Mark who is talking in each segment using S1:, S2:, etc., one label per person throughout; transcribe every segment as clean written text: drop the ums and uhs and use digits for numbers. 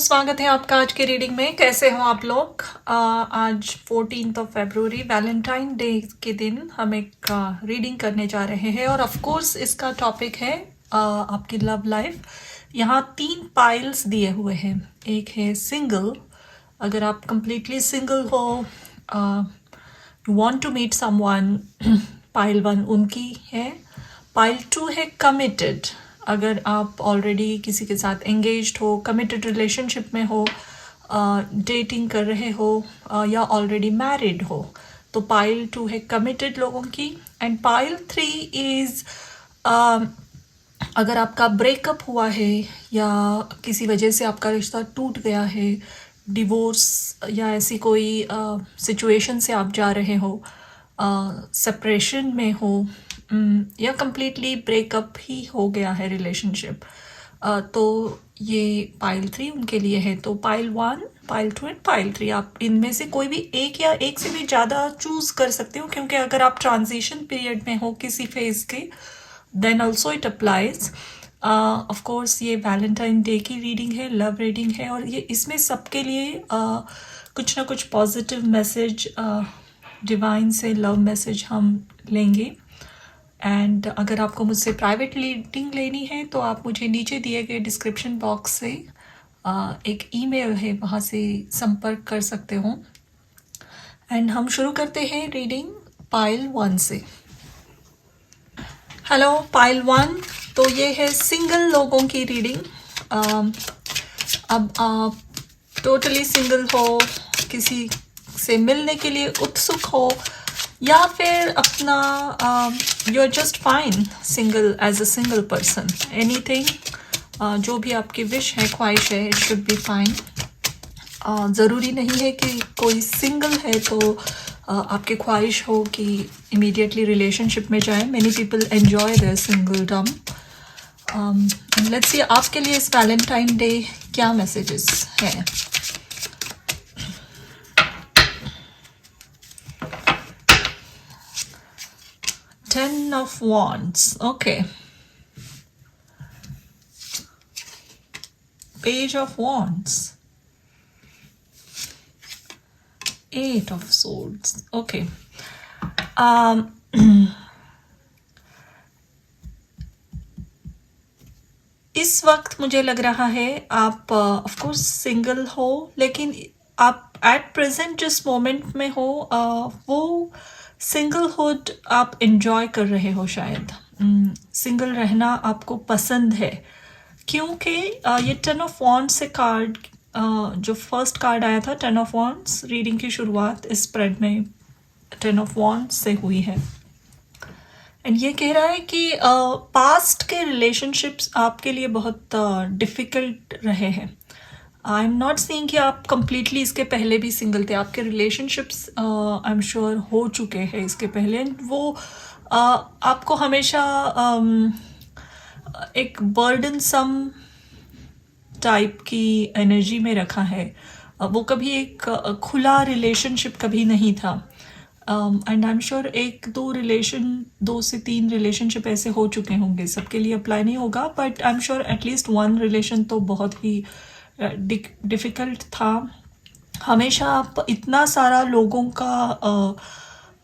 S1: स्वागत है आपका आज के रीडिंग में। कैसे हो आप लोग? आज 14 फरवरी वैलेंटाइन डे के दिन हम एक रीडिंग करने जा रहे हैं और ऑफ कोर्स इसका टॉपिक है आपकी लव लाइफ। यहाँ 3 पाइल्स दिए हुए हैं। एक है सिंगल, अगर आप कंप्लीटली सिंगल हो, you want to meet someone, पाइल 1 उनकी है। पाइल 2 है कमिटेड, अगर आप ऑलरेडी किसी के साथ एंगेज्ड हो, कमिटेड रिलेशनशिप में हो, डेटिंग कर रहे हो या ऑलरेडी मैरिड हो, तो पाइल 2 है कमिटेड लोगों की। एंड पाइल 3 इज़ अगर आपका ब्रेकअप हुआ है या किसी वजह से आपका रिश्ता टूट गया है, डिवोर्स या ऐसी कोई सिचुएशन से आप जा रहे हो, सेपरेशन में हो, या कम्प्लीटली ब्रेकअप ही हो गया है रिलेशनशिप, तो ये पाइल 3 उनके लिए है। तो पाइल 1, पाइल 2 एंड पाइल 3, आप इनमें से कोई भी एक या एक से भी ज़्यादा चूज़ कर सकते हो, क्योंकि अगर आप ट्रांजिशन पीरियड में हो किसी फेज़ के, then also it applies. Of course ये वैलेंटाइन डे की रीडिंग है, लव रीडिंग है, और ये इसमें सबके लिए कुछ ना कुछ पॉजिटिव मैसेज, डिवाइन से लव मैसेज हम लेंगे। एंड अगर आपको मुझसे प्राइवेट रीडिंग लेनी है तो आप मुझे नीचे दिए गए डिस्क्रिप्शन बॉक्स से एक ईमेल है, वहाँ से संपर्क कर सकते हो। एंड हम शुरू करते हैं रीडिंग पाइल 1 से। हेलो पाइल 1, तो ये है सिंगल लोगों की रीडिंग। अब आप टोटली सिंगल हो, किसी से मिलने के लिए उत्सुक हो, या फिर अपना you are just fine single as a single person, anything, जो भी आपकी विश है, ख्वाहिश है, इट शुड बी फाइन। ज़रूरी नहीं है कि कोई सिंगल है तो आपकी ख्वाहिश हो कि इमीडिएटली रिलेशनशिप में जाए। Many people enjoy their singledom. Let's see आपके लिए इस वैलेंटाइन डे क्या मैसेजेस हैं। Ten of Wands, okay. Page of Wands, 8 of Swords, okay. इस वक्त मुझे लग रहा है आप ऑफ कोर्स सिंगल हो, लेकिन आप एट प्रेजेंट जिस मोमेंट में हो वो सिंगलहुड आप एंजॉय कर रहे हो। शायद सिंगल रहना आपको पसंद है, क्योंकि ये 10 ऑफ वॉन्ड्स से कार्ड, जो फर्स्ट कार्ड आया था 10 ऑफ वॉन्ड्स, रीडिंग की शुरुआत इस स्प्रेड में 10 ऑफ वॉन्ड्स से हुई है। एंड ये कह रहा है कि पास्ट के रिलेशनशिप्स आपके लिए बहुत डिफ़िकल्ट रहे हैं। आई एम नॉट सीइंग कि आप कंप्लीटली इसके पहले भी सिंगल थे, आपके रिलेशनशिप्स आई एम श्योर हो चुके हैं इसके पहले। वो आपको हमेशा एक बर्डनसम टाइप की एनर्जी में रखा है। वो कभी एक खुला रिलेशनशिप कभी नहीं था। एंड आई एम श्योर 2 से 3 रिलेशनशिप ऐसे हो चुके होंगे, सबके लिए अप्लाई नहीं होगा, but I am sure at least 1 relation तो बहुत ही डिफ़िकल्ट था। हमेशा आप इतना सारा लोगों का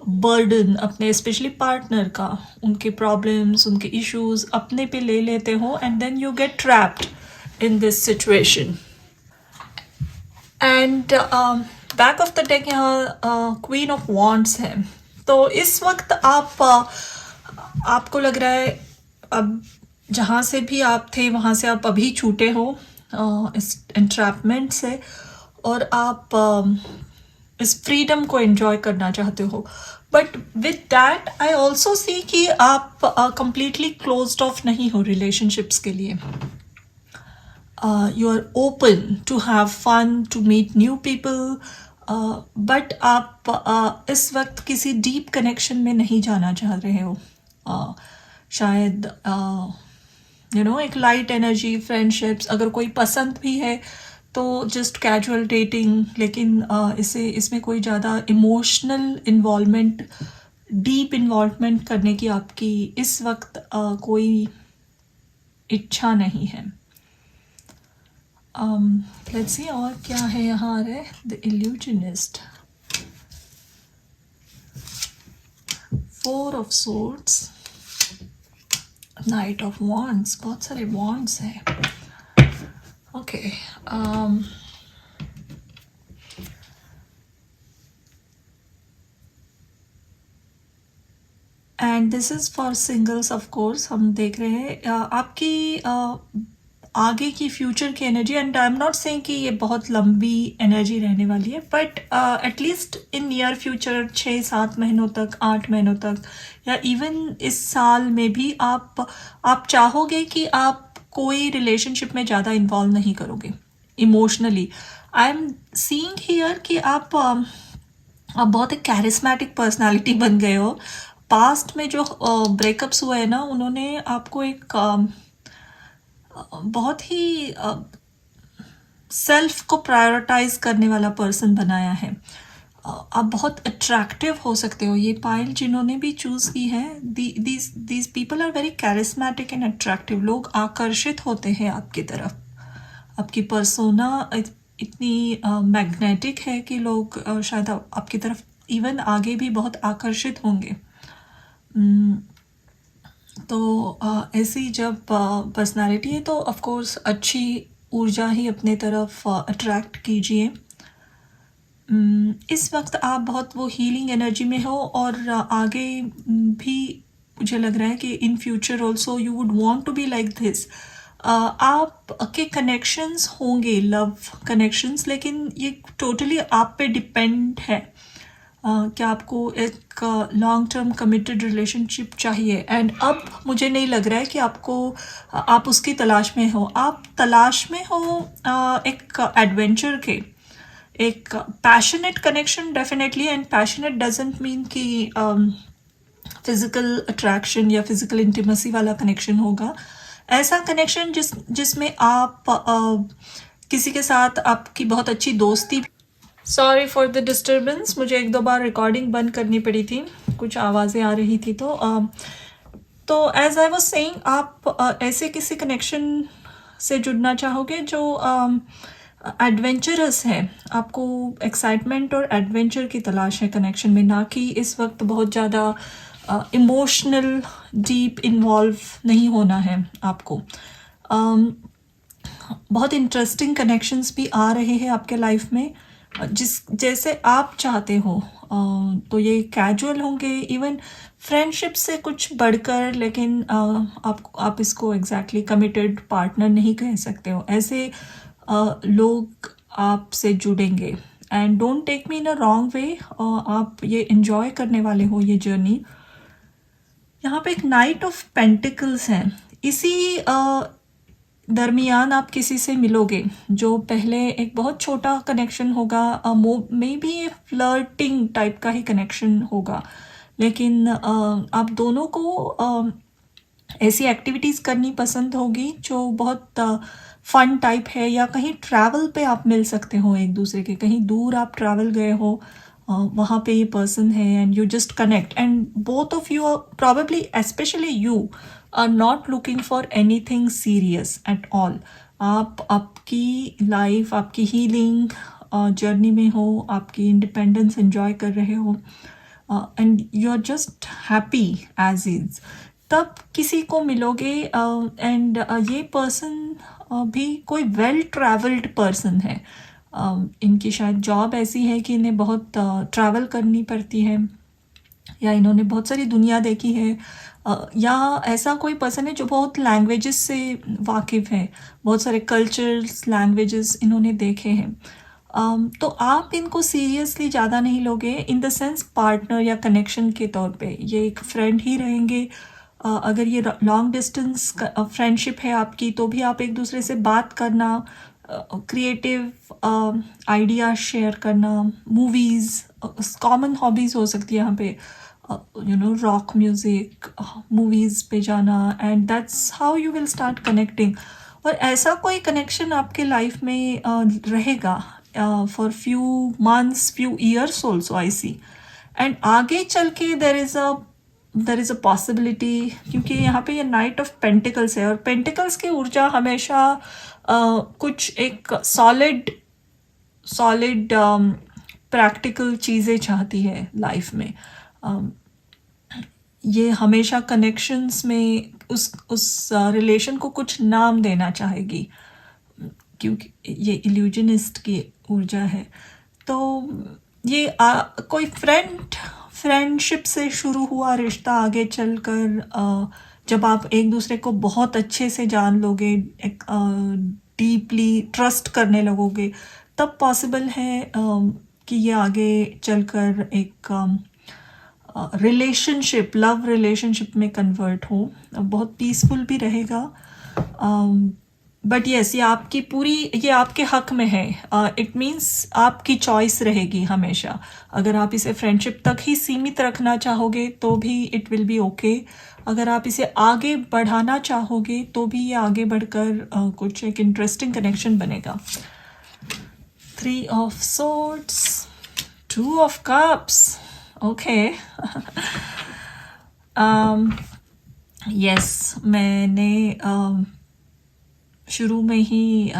S1: बर्डन अपने, स्पेशली पार्टनर का, उनके प्रॉब्लम्स, उनके इश्यूज अपने पे ले लेते हो, and then you get trapped in this situation. And back of the deck यहाँ क्वीन ऑफ वॉन्ड्स है। तो इस वक्त आपको लग रहा है अब जहाँ से भी आप थे वहाँ से आप अभी छूटे हो इस एंट्रैपमेंट से, और आप इस फ्रीडम को एंजॉय करना चाहते हो। But with that I also see कि आप कंप्लीटली क्लोज्ड ऑफ नहीं हो रिलेशनशिप्स के लिए। You are open to have fun, to meet new people, but आप इस वक्त किसी डीप कनेक्शन में नहीं जाना चाह रहे हो। शायद एक लाइट एनर्जी, फ्रेंडशिप्स, अगर कोई पसंद भी है तो जस्ट कैजुअल डेटिंग, लेकिन इसमें कोई ज़्यादा इमोशनल इन्वॉल्वमेंट, डीप इन्वॉल्वमेंट करने की आपकी इस वक्त कोई इच्छा नहीं है। लेट्स सी और क्या है यहाँ आ रहा है. The illusionist, 4 of swords, night of wands. बहुत सारे वॉन्ड्स हैं. Okay. And this is for singles of course. हम देख रहे हैं आपकी आगे की फ्यूचर की energy. And I am not saying कि ये बहुत लंबी एनर्जी रहने वाली है, but at least in near future 6-7 महीनों तक, 8 महीनों तक, या इवन इस साल में भी आप चाहोगे कि आप कोई रिलेशनशिप में ज़्यादा इन्वॉल्व नहीं करोगे emotionally. I am seeing here कि आप बहुत एक कैरिस्मेटिक पर्सनालिटी बन गए हो. पास्ट में जो ब्रेकअप्स हुए हैं ना, उन्होंने आपको एक बहुत ही सेल्फ को प्रायोरिटाइज करने वाला पर्सन बनाया है. आप बहुत अट्रैक्टिव हो सकते हो. ये पायल जिन्होंने भी चूज़ की है, these people are very charismatic and attractive. लोग आकर्षित होते हैं आपकी तरफ. आपकी पर्सोना इतनी मैग्नेटिक है कि लोग शायद आपकी तरफ इवन आगे भी बहुत आकर्षित होंगे. तो ऐसी जब पर्सनालिटी है तो ऑफ कोर्स अच्छी ऊर्जा ही अपने तरफ अट्रैक्ट कीजिए. इस वक्त आप बहुत वो हीलिंग एनर्जी में हो, और आगे भी मुझे लग रहा है कि in future also you would want to be like this. आपके कनेक्शंस होंगे, लव कनेक्शंस, लेकिन ये टोटली आप पे डिपेंड है कि आपको एक लॉन्ग टर्म कमिटेड रिलेशनशिप चाहिए. एंड अब मुझे नहीं लग रहा है कि आप उसकी तलाश में हो. आप तलाश में हो एक एडवेंचर के, एक passionate connection definitely. And passionate doesn't mean कि फिजिकल अट्रैक्शन या फिजिकल इंटीमेसी वाला कनेक्शन होगा. ऐसा कनेक्शन जिसमें आप किसी के साथ आपकी बहुत अच्छी दोस्ती. सॉरी फॉर द डिस्टर्बेंस, मुझे 1-2 बार रिकॉर्डिंग बंद करनी पड़ी थी, कुछ आवाज़ें आ रही थी. तो एज आई वाज सेइंग, आप ऐसे किसी कनेक्शन से जुड़ना चाहोगे जो एडवेंचरस है. आपको एक्साइटमेंट और एडवेंचर की तलाश है कनेक्शन में, ना कि इस वक्त बहुत ज़्यादा इमोशनल डीप इन्वॉल्व नहीं होना है आपको. बहुत इंटरेस्टिंग कनेक्शंस भी आ रहे हैं आपके लाइफ में, जैसे आप चाहते हो. तो ये कैजुअल होंगे, इवन फ्रेंडशिप से कुछ बढ़कर, लेकिन आप इसको एग्जैक्टली कमिटेड पार्टनर नहीं कह सकते हो. ऐसे लोग आपसे जुड़ेंगे. And don't take me in a wrong way, आप ये इन्जॉय करने वाले हो ये जर्नी. यहाँ पे एक नाइट ऑफ पेंटिकल्स है. इसी दरमियान आप किसी से मिलोगे जो पहले एक बहुत छोटा कनेक्शन होगा, मे बी फ्लर्टिंग टाइप का ही कनेक्शन होगा, लेकिन आप दोनों को ऐसी एक्टिविटीज़ करनी पसंद होगी जो बहुत फन टाइप है, या कहीं ट्रैवल पे आप मिल सकते हो एक दूसरे के. कहीं दूर आप ट्रैवल गए हो, वहाँ पे ये पर्सन है, and you just connect. And both of you are probably, especially you, are not looking for anything serious at all. आप आपकी लाइफ, आपकी हीलिंग जर्नी में हो, आपकी इंडिपेंडेंस एंजॉय कर रहे हो, and you are just happy as is. तब किसी को मिलोगे, एंड ये पर्सन भी कोई वेल ट्रैवल्ड पर्सन है. इनकी शायद जॉब ऐसी है कि इन्हें बहुत ट्रैवल करनी पड़ती है, या इन्होंने बहुत सारी दुनिया देखी है, या ऐसा कोई पर्सन है जो बहुत लैंग्वेजेस से वाकिफ़ है, बहुत सारे कल्चर्स, लैंग्वेजेस इन्होंने देखे हैं. तो आप इनको सीरियसली ज़्यादा नहीं लोगे इन द सेंस पार्टनर या कनेक्शन के तौर पे. ये एक फ्रेंड ही रहेंगे. अगर ये लॉन्ग डिस्टेंस फ्रेंडशिप है आपकी, तो भी आप एक दूसरे से बात करना, क्रिएटिव आइडिया शेयर करना, मूवीज़, कॉमन हॉबीज़ हो सकती है यहाँ पे, रॉक म्यूज़िक, मूवीज़ पे जाना, and that's how you will start connecting. और ऐसा कोई कनेक्शन आपके लाइफ में रहेगा for few months, few years also I see. And आगे चल के there is a there is a possibility, क्योंकि यहाँ पे ये नाइट ऑफ पेंटिकल्स है और पेंटिकल्स की ऊर्जा हमेशा कुछ एक सॉलिड सॉलिड प्रैक्टिकल चीज़ें चाहती है लाइफ में. um, ये हमेशा कनेक्शंस में उस रिलेशन को कुछ नाम देना चाहेगी, क्योंकि ये इल्यूजनिस्ट की ऊर्जा है. तो ये कोई फ्रेंडशिप से शुरू हुआ रिश्ता आगे चलकर जब आप एक दूसरे को बहुत अच्छे से जान लोगे, एक डीपली ट्रस्ट करने लगोगे, तब पॉसिबल है कि ये आगे चलकर एक रिलेशनशिप, लव रिलेशनशिप में कन्वर्ट हो. बहुत पीसफुल भी रहेगा. बट येस, ये आपके हक में है. इट मीन्स आपकी चॉइस रहेगी हमेशा. अगर आप इसे फ्रेंडशिप तक ही सीमित रखना चाहोगे तो भी इट विल बी ओके. अगर आप इसे आगे बढ़ाना चाहोगे तो भी ये आगे बढ़कर कुछ एक इंटरेस्टिंग कनेक्शन बनेगा. 3 of Swords, 2 of Cups. Okay. Yes, मैंने शुरू में ही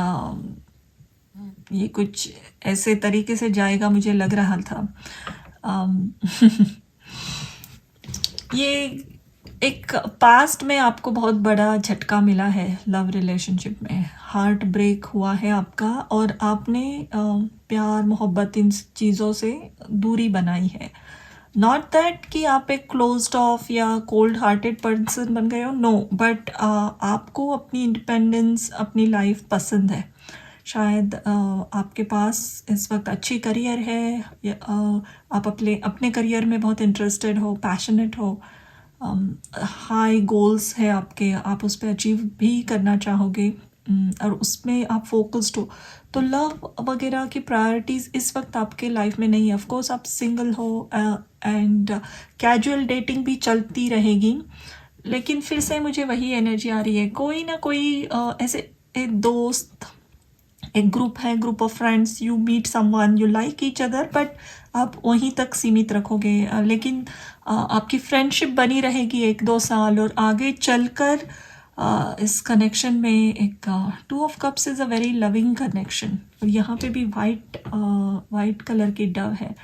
S1: ये कुछ ऐसे तरीके से जाएगा मुझे लग रहा था. ये एक पास्ट में आपको बहुत बड़ा झटका मिला है लव रिलेशनशिप में. हार्ट ब्रेक हुआ है आपका और आपने प्यार मोहब्बत इन चीज़ों से दूरी बनाई है. नॉट दैट कि आप एक क्लोज्ड ऑफ या कोल्ड हार्टेड पर्सन बन गए हो, नो, बट आपको अपनी इंडिपेंडेंस, अपनी लाइफ पसंद है. शायद आपके पास इस वक्त अच्छी करियर है, आप अपने करियर में बहुत इंटरेस्टेड हो, पैशनेट हो, हाई गोल्स है आपके, आप उस पर अचीव भी करना चाहोगे और उसमें आप फोकस्ड हो. तो लव वगैरह की प्रायोरिटीज़ इस वक्त आपके लाइफ में नहीं है. ऑफ कोर्स आप सिंगल हो एंड कैजुअल डेटिंग भी चलती रहेगी, लेकिन फिर से मुझे वही एनर्जी आ रही है. कोई ना कोई ऐसे एक दोस्त, एक ग्रुप है, group of friends, you meet someone, you like each other, but आप वहीं तक सीमित रखोगे. लेकिन आपकी फ्रेंडशिप बनी रहेगी 1-2 साल और आगे चलकर इस कनेक्शन में एक 2 of cups is a very loving connection. और यहाँ पे भी वाइट कलर की डव है.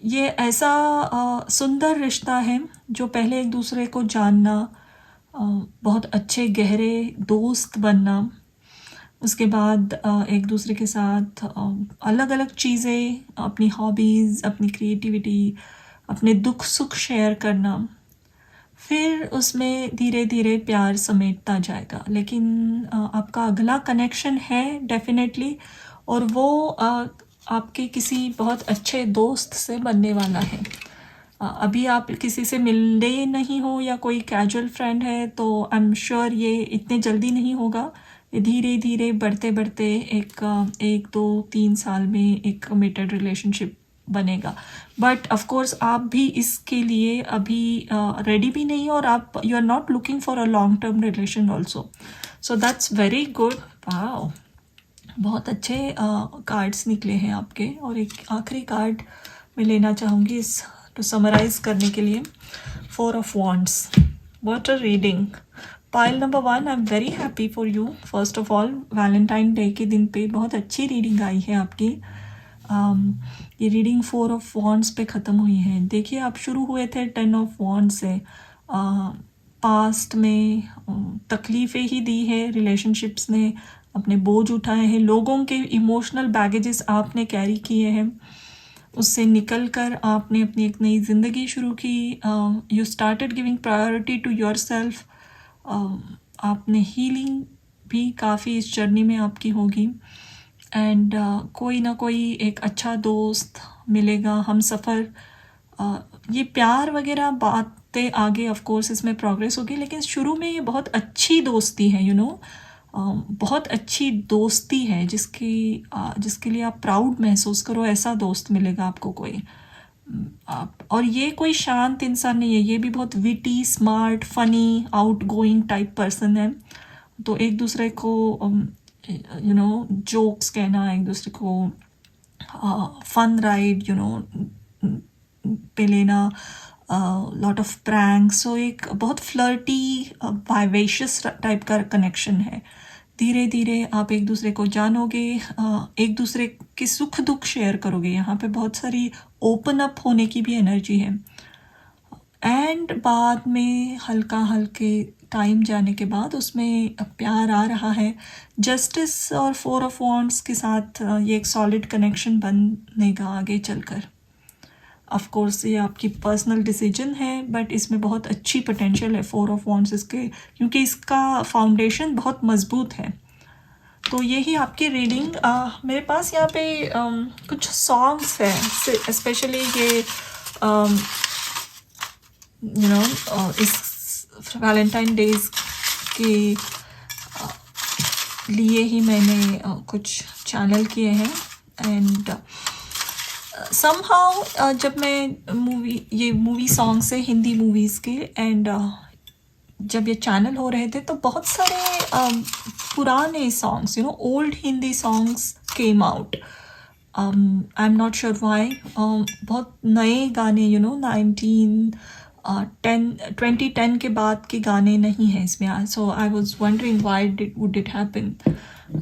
S1: ये ऐसा सुंदर रिश्ता है जो पहले एक दूसरे को जानना, बहुत अच्छे गहरे दोस्त बनना, उसके बाद एक दूसरे के साथ अलग अलग चीज़ें, अपनी हॉबीज़, अपनी क्रिएटिविटी, अपने दुख सुख शेयर करना, फिर उसमें धीरे धीरे प्यार समेटता जाएगा. लेकिन आपका अगला कनेक्शन है डेफिनेटली, और वो आपके किसी बहुत अच्छे दोस्त से बनने वाला है. अभी आप किसी से मिले नहीं हो या कोई कैजुअल फ्रेंड है, तो आई एम श्योर ये इतने जल्दी नहीं होगा. ये धीरे धीरे बढ़ते बढ़ते एक 1-2-3 साल में एक कमिटेड रिलेशनशिप बनेगा. बट ऑफ कोर्स आप भी इसके लिए अभी रेडी भी नहीं, और आप you are not looking for a long term relation also. So that's very good. Wow, बहुत अच्छे कार्ड्स निकले हैं आपके. और एक आखिरी कार्ड मैं लेना चाहूँगी इस टू समराइज करने के लिए. 4 of Wands. What a reading. Pile number 1, I am very happy for you. First of all, Valentine day के दिन पे बहुत अच्छी रीडिंग आई है आपकी. ये रीडिंग 4 of Wands पे ख़त्म हुई है. देखिए, आप शुरू हुए थे 10 of Wands से. पास्ट में तकलीफ़ें ही दी है, रिलेशनशिप्स ने अपने बोझ उठाए हैं, लोगों के इमोशनल बैगेजेस आपने कैरी किए हैं. उससे निकल कर आपने अपनी एक नई ज़िंदगी शुरू की. You started giving priority to yourself. आपने हीलिंग भी काफ़ी इस जर्नी में आपकी होगी. एंड कोई ना कोई एक अच्छा दोस्त मिलेगा, हम सफ़र. ये प्यार वगैरह बातें आगे ऑफ कोर्स इसमें प्रोग्रेस होगी, लेकिन शुरू में ये बहुत अच्छी दोस्ती है, बहुत अच्छी दोस्ती है जिसके लिए आप प्राउड महसूस करो. ऐसा दोस्त मिलेगा आपको कोई. और ये कोई शांत इंसान नहीं है, ये भी बहुत witty, smart, funny, out going type person है. तो एक दूसरे को जोक्स कहना, एक दूसरे को फन राइड पे लेना, लॉट ऑफ प्रैंक, सो एक बहुत फ्लर्टी वाइवेशियस टाइप का कनेक्शन है। धीरे धीरे आप एक दूसरे को जानोगे, एक दूसरे के सुख दुख शेयर करोगे। यहाँ पे बहुत सारी ओपन अप होने की भी एनर्जी है। एंड बाद में हल्का हल्के टाइम जाने के बाद उसमें प्यार आ रहा है। जस्टिस और 4 ऑफ वॉन्ड्स के साथ ये एक सॉलिड कनेक्शन बनेगा आगे चलकर। ऑफ कोर्स ये आपकी पर्सनल डिसीजन है, बट इसमें बहुत अच्छी पोटेंशियल है 4 ऑफ वॉन्ड्स इसके, क्योंकि इसका फाउंडेशन बहुत मजबूत है। तो यही आपकी रीडिंग। मेरे पास यहाँ पे कुछ सॉन्ग्स हैं, स्पेशली ये इस वैलेंटाइन डेज के लिए ही मैंने कुछ चैनल किए हैं। एंड समहाउ जब मैं मूवी सॉन्ग्स है हिंदी मूवीज़ के, एंड जब ये चैनल हो रहे थे तो बहुत सारे पुराने songs, old Hindi songs came out. I am not sure why. बहुत नए गाने 2010 के बाद के गाने नहीं हैं इसमें। So I was wondering why would it happen.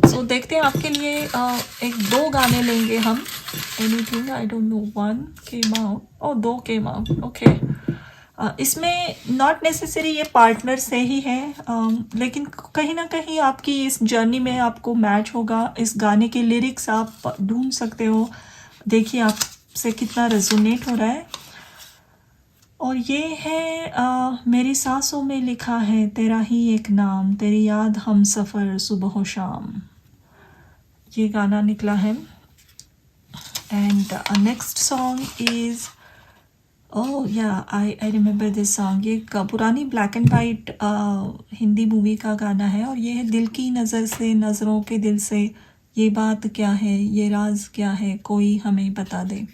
S1: सो देखते हैं आपके लिए एक 2 गाने लेंगे हम। Anything, I don't know, 1 came out और 2 केम आउट, ओके। इसमें नॉट नेसेसरी ये पार्टनर से ही है, लेकिन कहीं ना कहीं आपकी इस जर्नी में आपको मैच होगा। इस गाने के लिरिक्स आप ढूंढ सकते हो, देखिए आपसे कितना रेजोनेट हो रहा है। और ये है मेरी सांसों में लिखा है तेरा ही एक नाम, तेरी याद हम सफ़र सुबह शाम, ये गाना निकला है। And next song is I remember this song. ये एक पुरानी black and white Hindi movie का गाना है, और ये है दिल की नज़र से नज़रों के दिल से, ये बात क्या है ये राज क्या है कोई हमें बता दे।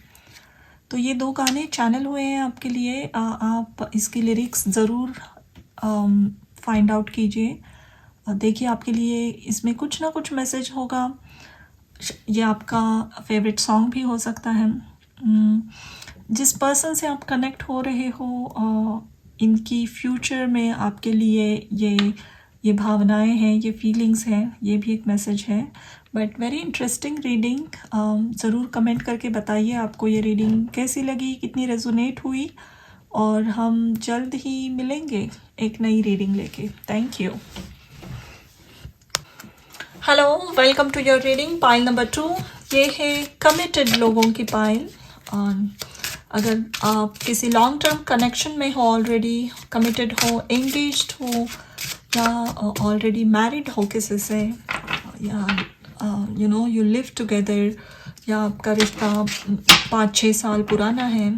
S1: तो ये 2 गाने चैनल हुए हैं आपके लिए। आप इसके लिरिक्स ज़रूर फाइंड आउट कीजिए। देखिए आपके लिए इसमें कुछ ना कुछ मैसेज होगा। ये आपका फेवरेट सॉन्ग भी हो सकता है। जिस पर्सन से आप कनेक्ट हो रहे हो, इनकी फ्यूचर में आपके लिए ये भावनाएं हैं, ये फीलिंग्स हैं, ये भी एक मैसेज है। But very interesting reading. ज़रूर कमेंट करके बताइए आपको ये रीडिंग कैसी लगी, कितनी रेजोनेट हुई। और हम जल्द ही मिलेंगे एक नई रीडिंग लेके। Thank you. Hello, welcome to your reading pile number 2। ये है कमिटेड लोगों की पाइल। अगर आप किसी लॉन्ग टर्म कनेक्शन में हो, ऑलरेडी कमिटेड हो, एंगेज्ड हो, या ऑलरेडी मैरिड हो किसी से, या यू लिव टुगेदर, या आपका रिश्ता 5-6 साल पुराना है,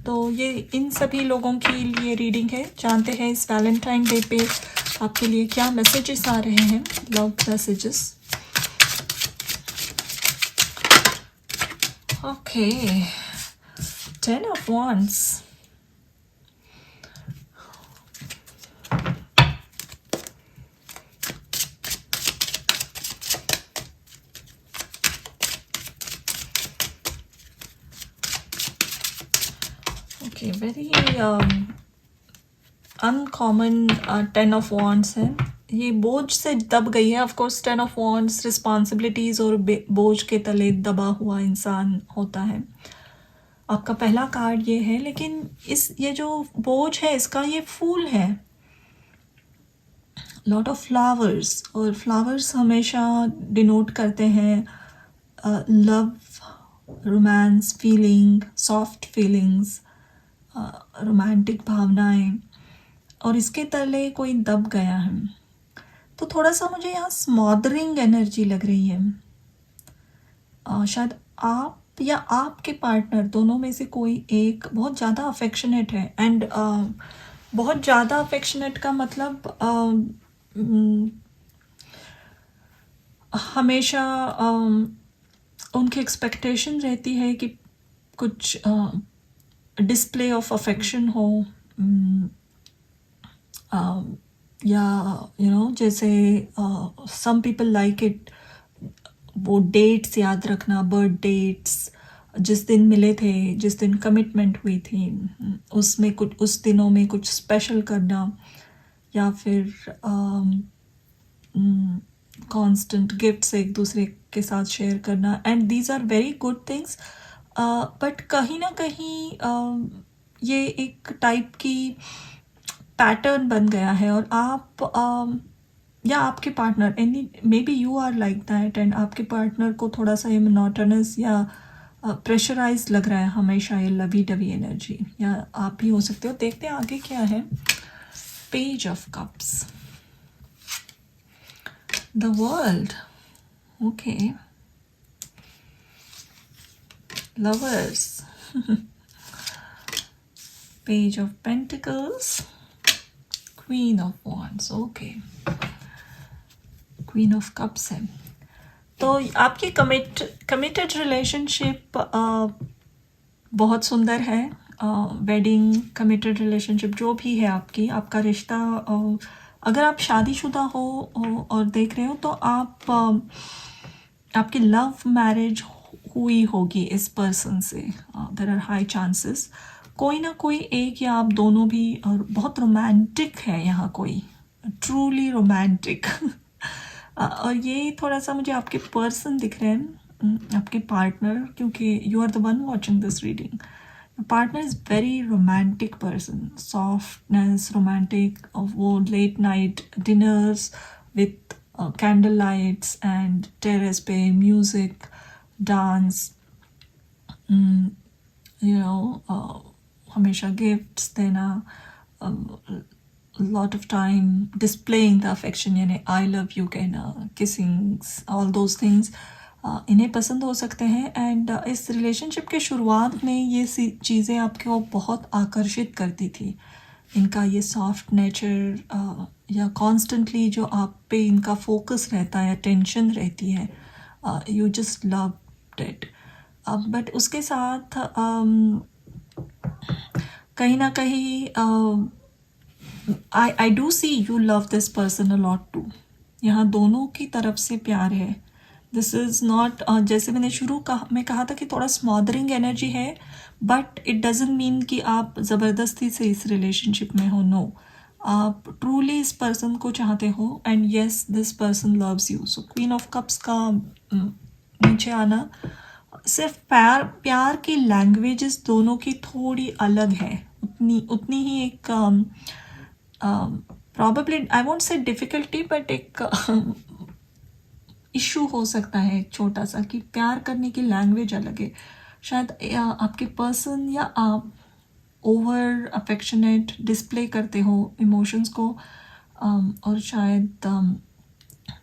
S1: तो ये इन सभी लोगों के लिए रीडिंग है। जानते हैं इस वैलेंटाइन डे पे आपके लिए क्या मैसेजेस आ रहे हैं, love messages. Okay, 10 of Wands. Okay, very uncommon 10 of Wands है। ये बोझ से दब गई है। Of course 10 of Wands responsibilities और बोझ के तले दबा हुआ इंसान होता है। आपका पहला कार्ड ये है, लेकिन ये जो बोझ है इसका ये फूल है, लॉट ऑफ फ्लावर्स, और फ्लावर्स हमेशा डिनोट करते हैं love, romance, feeling, soft feelings, romantic भावनाएं, और इसके तले कोई दब गया है। तो थोड़ा सा मुझे यहाँ स्मॉदरिंग एनर्जी लग रही है। शायद आप या आपके पार्टनर दोनों में से कोई एक बहुत ज़्यादा अफेक्शनेट है। एंड बहुत ज़्यादा अफेक्शनेट का मतलब हमेशा उनकी एक्सपेक्टेशन रहती है कि कुछ डिस्प्ले ऑफ अफेक्शन हो, या जैसे सम पीपल लाइक इट, वो डेट्स याद रखना, बर्थ डेट्स, जिस दिन मिले थे, जिस दिन कमिटमेंट हुई थी, उसमें कुछ उस दिनों में कुछ स्पेशल करना, या फिर कांस्टेंट गिफ्ट्स एक दूसरे के साथ शेयर करना, and these are very good things. But कहीं ना कहीं ये एक टाइप की पैटर्न बन गया है, और आप या आपके partner, any maybe you are like that, and आपके पार्टनर को थोड़ा सा ये मोनोटोनस या प्रेशराइज लग रहा है हमेशा, ये लवी डवी एनर्जी, या आप भी हो सकते हो। देखते हैं आगे क्या है। Page of cups, the world, okay, lovers, page of pentacles, queen of wands, okay, queen of cups है। तो आपकी कमिटेड रिलेशनशिप बहुत सुंदर है। वेडिंग, कमिटेड रिलेशनशिप जो भी है आपका रिश्ता, अगर आप शादीशुदा हो और देख रहे हो, तो आपकी लव मैरिज हुई होगी इस पर्सन से। देयर आर हाई चांसेस कोई ना कोई एक, या आप दोनों भी, और बहुत रोमांटिक है यहाँ, कोई ट्रूली रोमांटिक। और ये थोड़ा सा मुझे आपके पर्सन दिख रहे हैं, आपके पार्टनर, क्योंकि you are the one watching this reading. Partner is very romantic person, softness, romantic, वो late night dinners with candle lights and terrace पे म्यूज़िक, डांस, यू नो, हमेशा गिफ्ट्स देना, lot of time displaying the affection, यानी I love you कहना, kissing, all those things इन्हें पसंद हो सकते हैं। एंड इस रिलेशनशिप के शुरुआत में ये चीज़ें आपको बहुत आकर्षित करती थी, इनका ये सॉफ्ट नेचर, या कॉन्स्टेंटली जो आप पे इनका फोकस रहता है, टेंशन रहती है, you just loved it. But उसके साथ कहीं ना कहीं I do see you love this person a lot too. यहाँ दोनों की तरफ से प्यार है। दिस इज़ नॉट, जैसे मैंने शुरू में कहा था कि थोड़ा स्मॉदरिंग एनर्जी है, बट इट डजेंट मीन कि आप ज़बरदस्ती से इस रिलेशनशिप में हो। नो, आप ट्रूली इस पर्सन को चाहते हो, and yes this person loves you. So queen of cups का नीचे आना सिर्फ प्यार की लैंग्वेजेस दोनों की थोड़ी अलग है, उतनी ही एक probably, I won't say difficulty, but एक इशू हो सकता है एक छोटा सा, कि प्यार करने की लैंग्वेज अलग है। शायद आपके पर्सन या आप ओवर अफेक्शनेट डिस्प्ले करते हो इमोशंस को, और शायद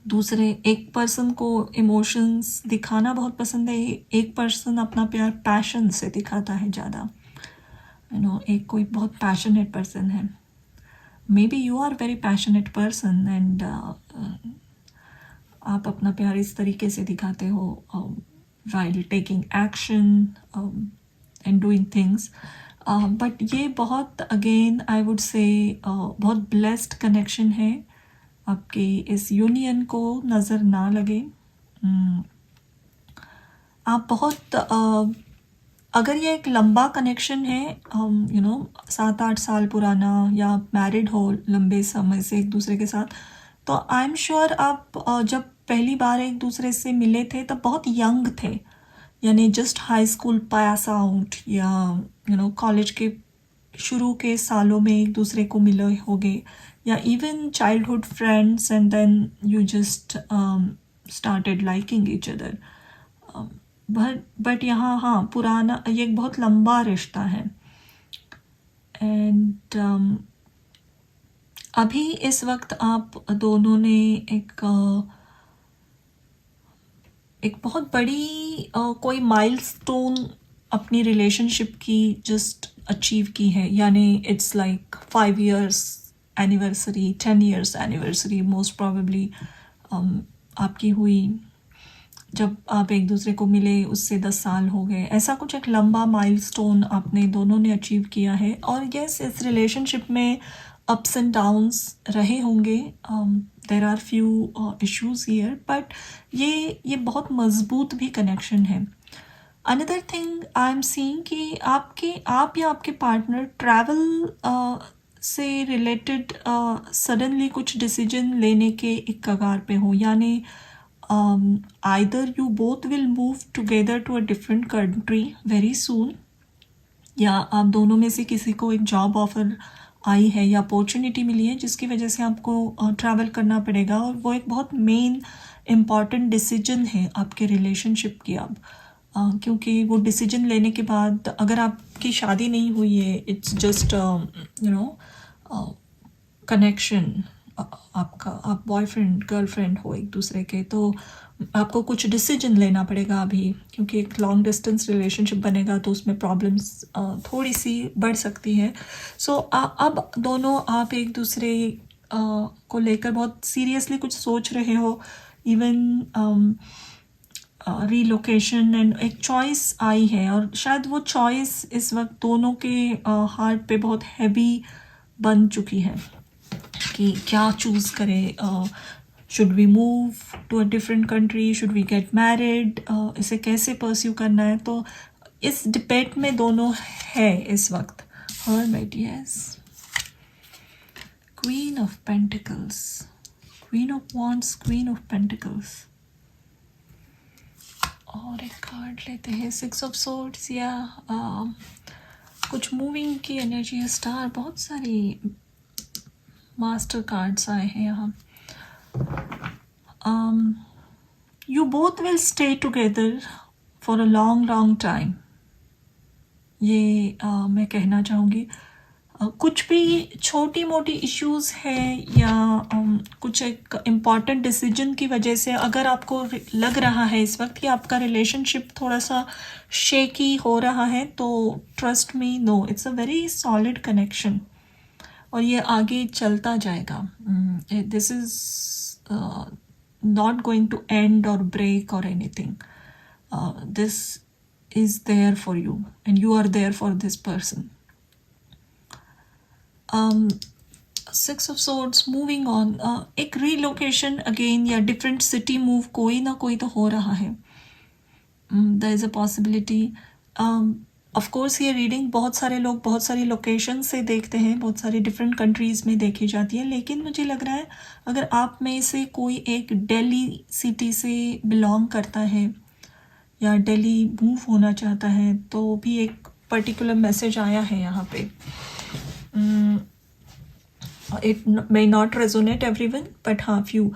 S1: दूसरे एक पर्सन को इमोशंस दिखाना बहुत पसंद है, एक पर्सन अपना प्यार पैशन से दिखाता है ज़्यादा, यू नो, एक कोई बहुत पैशनेट पर्सन है। Maybe you are very passionate person, and आप अपना प्यार इस तरीके से दिखाते हो, while taking action and doing things. But ये बहुत, अगेन आई वुड से, बहुत ब्लेस्ड कनेक्शन है। आपकी इस यूनियन को नज़र ना लगे, आप बहुत अगर ये एक लंबा कनेक्शन है, यू नो, 7-8 साल पुराना, या मैरिड हो लंबे समय से एक दूसरे के साथ, तो आई एम श्योर आप जब पहली बार एक दूसरे से मिले थे तब बहुत यंग थे, यानी just high school pass out, या यू नो कॉलेज के शुरू के सालों में एक दूसरे को मिले होगे, या even childhood friends, and then you just started liking each other. But यहाँ हाँ, पुराना, ये एक बहुत लंबा रिश्ता है। एंड अभी इस वक्त आप दोनों ने एक बहुत बड़ी कोई माइलस्टोन अपनी रिलेशनशिप की जस्ट अचीव की है, यानी it's like 5 years anniversary, 10 years anniversary most probably आपकी हुई। जब आप एक दूसरे को मिले उससे 10 साल हो गए, ऐसा कुछ एक लंबा माइलस्टोन आपने दोनों ने अचीव किया है। और यस, इस रिलेशनशिप में अप्स एंड डाउन्स रहे होंगे, there are few issues here, but ये बहुत मज़बूत भी कनेक्शन है। Another thing I am seeing कि आप या आपके पार्टनर ट्रैवल से रिलेटेड सडनली कुछ डिसीजन लेने के एक कगार पे हो, यानी either you both will move together to a different country very soon, या आप दोनों में से किसी को एक जॉब ऑफर आई है या अपॉर्चुनिटी मिली है जिसकी वजह से आपको ट्रैवल करना पड़ेगा, और वो एक बहुत मेन इम्पॉर्टेंट डिसीजन है आपके रिलेशनशिप की अब। क्योंकि वो डिसीजन लेने के बाद अगर आपकी शादी नहीं हुई है, it's just you know connection, आपका आप बॉयफ्रेंड गर्लफ्रेंड हो एक दूसरे के, तो आपको कुछ डिसीजन लेना पड़ेगा अभी, क्योंकि एक लॉन्ग डिस्टेंस रिलेशनशिप बनेगा तो उसमें प्रॉब्लम्स थोड़ी सी बढ़ सकती है। सो अब दोनों आप एक दूसरे को लेकर बहुत सीरियसली कुछ सोच रहे हो, इवन रीलोकेशन, एंड एक चॉइस आई है, और शायद वो चॉइस इस वक्त दोनों के हार्ट पे बहुत हैवी बन चुकी है कि क्या चूज़ करें, should we move to a different country, should we get married, इसे कैसे परस्यू करना है। तो इस डिबेट में दोनों है इस वक्त। Hermit, yes, queen of pentacles, queen of wands, queen of pentacles, और एक कार्ड लेते हैं सिक्स ऑफ सोर्ड्स, या कुछ मूविंग की एनर्जी है। स्टार, बहुत सारी मास्टर कार्ड्स आए हैं यहाँ। You both will stay together for a long time, ये मैं कहना चाहूँगी। कुछ भी छोटी मोटी इश्यूज़ है या कुछ एक इम्पॉर्टेंट डिसीजन की वजह से अगर आपको लग रहा है इस वक्त कि आपका रिलेशनशिप थोड़ा सा शेकी हो रहा है, तो trust me, no, it's a very solid connection, और ये आगे चलता जाएगा। This is not going to end or break or anything. This is there for you and you are there for this person. Six of Swords, moving on, एक relocation again या different city move कोई ना कोई तो हो रहा है। There is a possibility. Of course ये रीडिंग बहुत सारे लोग बहुत सारी लोकेशन से देखते हैं, बहुत सारी डिफरेंट कंट्रीज़ में देखी जाती है, लेकिन मुझे लग रहा है अगर आप में से कोई एक दिल्ली सिटी से बिलोंग करता है या दिल्ली मूव होना चाहता है, तो भी एक पर्टिकुलर मैसेज आया है यहाँ पे। It may not resonate everyone, but हाँ few,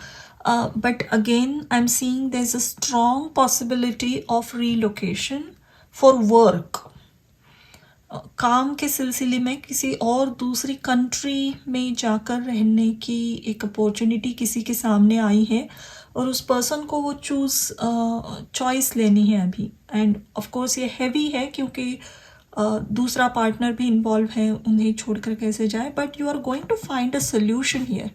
S1: but again I am seeing there is a strong possibility of relocation for work. काम के सिलसिले में किसी और दूसरी कंट्री में जाकर रहने की एक अपॉर्चुनिटी किसी के सामने आई है, और उस पर्सन को वो चॉइस लेनी है अभी। एंड ऑफ कोर्स ये हैवी है क्योंकि दूसरा पार्टनर भी इन्वॉल्व है, उन्हें छोड़कर कैसे जाए, but you are going to find a solution here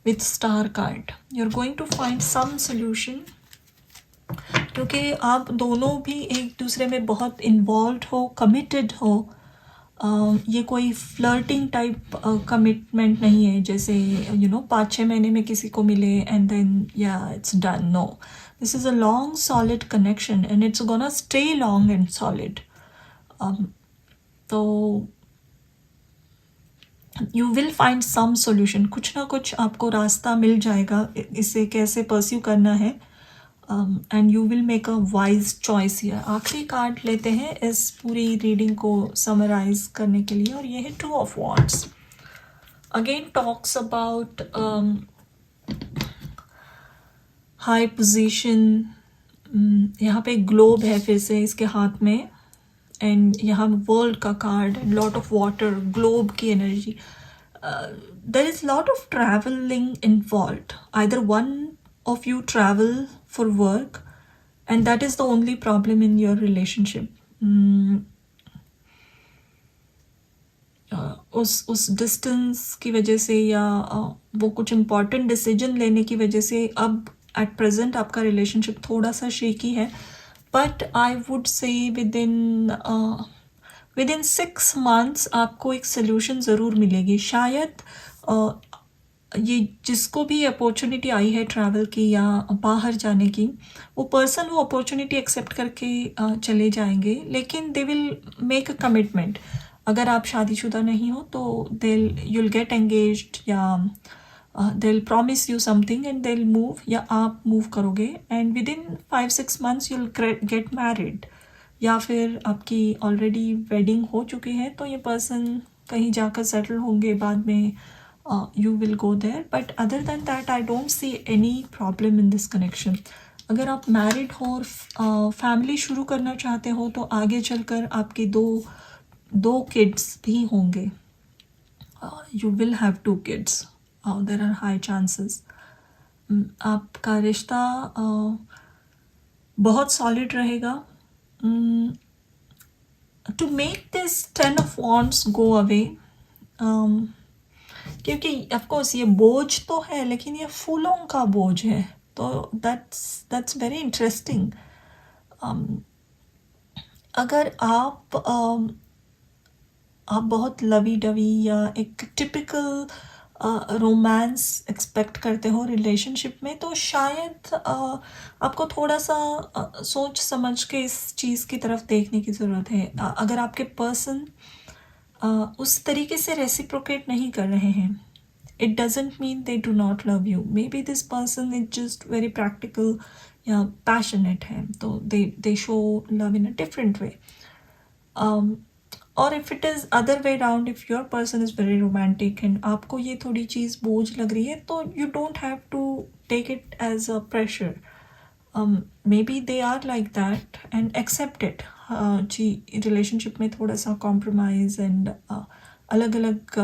S1: with star card. You are going to find some solution, क्योंकि आप दोनों भी एक दूसरे में बहुत इन्वॉल्व हो, कमिटेड हो। ये कोई फ्लर्टिंग टाइप कमिटमेंट नहीं है, जैसे 5-6 महीने में किसी को मिले एंड देन या it's done. No, this is a long solid connection and it's gonna stay long and solid. तो you will find some solution, कुछ ना कुछ आपको रास्ता मिल जाएगा इसे कैसे परस्यू करना है, and you will make a wise choice here. आखिरी कार्ड लेते हैं इस पूरी रीडिंग को समराइज करने के लिए, और ये है two of wands. Again talks about high position. यहाँ पे ग्लोब है फिर से इसके हाथ में, एंड यहाँ वर्ल्ड का card, lot of water, globe की energy. There is lot of travelling involved, either one of you travel for work and that is the only problem in your relationship. उस डिस्टेंस की वजह से या वो कुछ इम्पॉर्टेंट डिसीजन लेने की वजह से अब एट प्रेजेंट आपका रिलेशनशिप थोड़ा सा शेकी है, but I would say with in 6 months आपको एक सोल्यूशन ज़रूर मिलेगी। शायद ये जिसको भी अपॉर्चुनिटी आई है ट्रैवल की या बाहर जाने की, वो पर्सन वो अपॉर्चुनिटी एक्सेप्ट करके चले जाएंगे, लेकिन they will make a commitment. अगर आप शादीशुदा नहीं हो तो दे you'll गेट एंगेज्ड, या they will promise you something and they will move, या आप मूव करोगे and with in 5-6 months you'll get married, या फिर आपकी ऑलरेडी वेडिंग हो चुकी है तो ये पर्सन कहीं जाकर सेटल होंगे बाद में, you will go there. But other than that I don't see any problem in this connection. अगर आप मैरिड हो और फैमिली शुरू करना चाहते हो तो आगे चलकर आपके दो किड्स भी होंगे, you will have 2 kids, there are high chances. आपका रिश्ता बहुत सॉलिड रहेगा. To make this 10 of Wands go away, क्योंकि ऑफ कोर्स ये बोझ तो है लेकिन ये फूलों का बोझ है, तो दैट्स वेरी इंटरेस्टिंग. अगर आप बहुत लवी डवी या एक टिपिकल रोमांस एक्सपेक्ट करते हो रिलेशनशिप में, तो शायद आपको थोड़ा सा सोच समझ के इस चीज़ की तरफ देखने की ज़रूरत है. अगर आपके पर्सन उस तरीके से रेसिप्रोकेट नहीं कर रहे हैं, it doesn't mean they do not love you. Maybe this person is just very practical या passionate है, तो they show love in a different way. Or if it is other way around, if your person is very romantic and आपको ये थोड़ी चीज़ बोझ लग रही है, तो you don't have to take it as a pressure. Maybe they are like that and accept it. जी, relationship में थोड़ा सा कॉम्प्रोमाइज़ एंड अलग अलग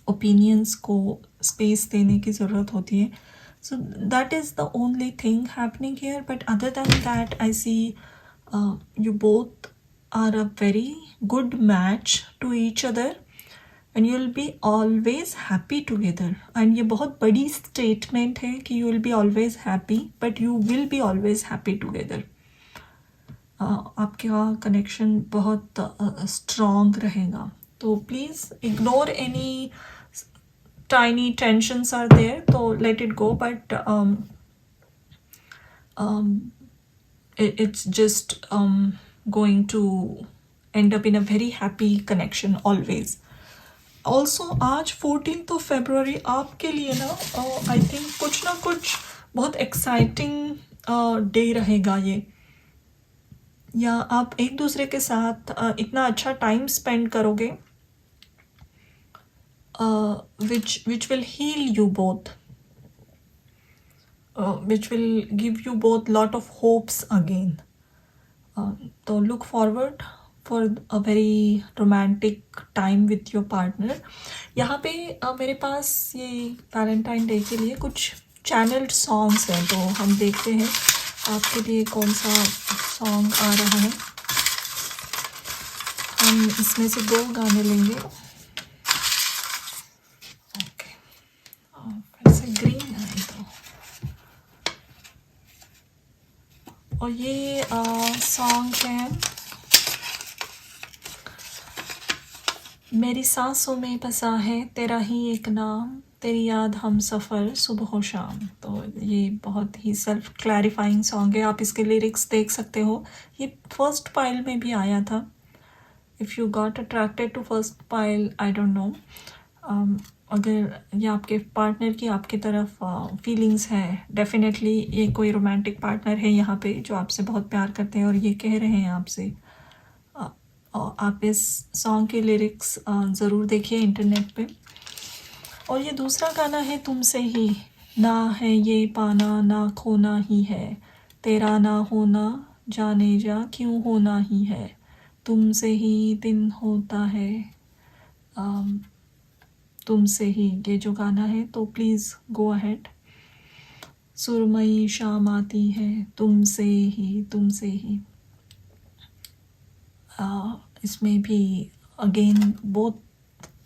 S1: ओपिनियंस को स्पेस देने की ज़रूरत होती है. So that is the only thing happening here. But other than that I see you both are a very good match to each other and you will be always happy together. And ये बहुत बड़ी statement है कि you will be always happy, but you will be always happy together. आपका connection बहुत strong रहेगा. तो please ignore any tiny tensions are there, so let it go. But it's just going to end up in a very happy connection always. Also आज 14th of February आपके लिए ना I think कुछ ना कुछ बहुत एक्साइटिंग डे रहेगा ये, या आप एक दूसरे के साथ इतना अच्छा टाइम स्पेंड करोगे which will heal you both, which will give you both lot of hopes again. So look forward for a very romantic time with your partner. यहाँ पे मेरे पास ये वैलेंटाइन डे के लिए कुछ चैनल्ड सॉन्ग्स हैं, तो हम देखते हैं आपके लिए कौन सा सॉन्ग आ रहा है. हम इसमें से 2 गाने लेंगे. ग्रीन है तो, और ये सॉन्ग है मेरी सांसों में बसा है तेरा ही एक नाम, तेरी याद हम सफ़र सुबह शाम. तो ये बहुत ही सेल्फ क्लैरिफाइंग सॉन्ग है. आप इसके लिरिक्स देख सकते हो. ये फर्स्ट पाइल में भी आया था. If you got attracted to first pile, I don't know, अगर ये आपके पार्टनर की आपकी तरफ फीलिंग्स है, डेफिनेटली ये कोई रोमांटिक पार्टनर है यहाँ पे जो आपसे बहुत प्यार करते हैं और ये कह रहे हैं आपसे. आप इस सॉन्ग के लिरिक्स ज़रूर देखिए इंटरनेट पे. और ये दूसरा गाना है तुमसे ही, ना है ये पाना ना खोना ही है, तेरा ना होना जाने जा क्यों होना ही है, तुमसे ही दिन होता है, तुमसे ही, ये जो गाना है. तो प्लीज़ गो अहेड. सुरमई शाम आती है तुमसे ही. इसमें भी again both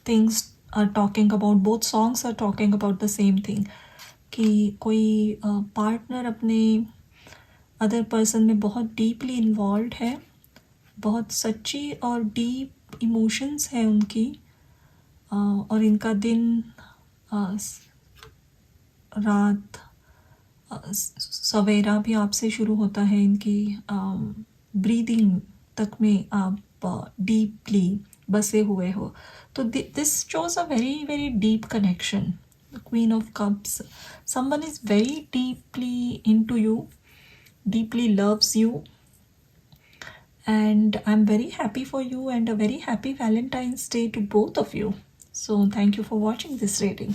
S1: things are talking about, both songs are talking about the same thing, कि कोई पार्टनर अपने अदर पर्सन में बहुत डीपली इन्वॉल्व है, बहुत सच्ची और डीप इमोशंस है उनकी, और इनका दिन रात सवेरा भी आपसे शुरू होता है, इनकी ब्रीदिंग तक में आप डीपली बसे हुए हो, तो this shows a very very deep connection. Queen of cups, someone is very deeply into you, deeply loves you, and I'm very happy for you, and a very happy Valentine's Day to both of you. So thank you for watching this reading.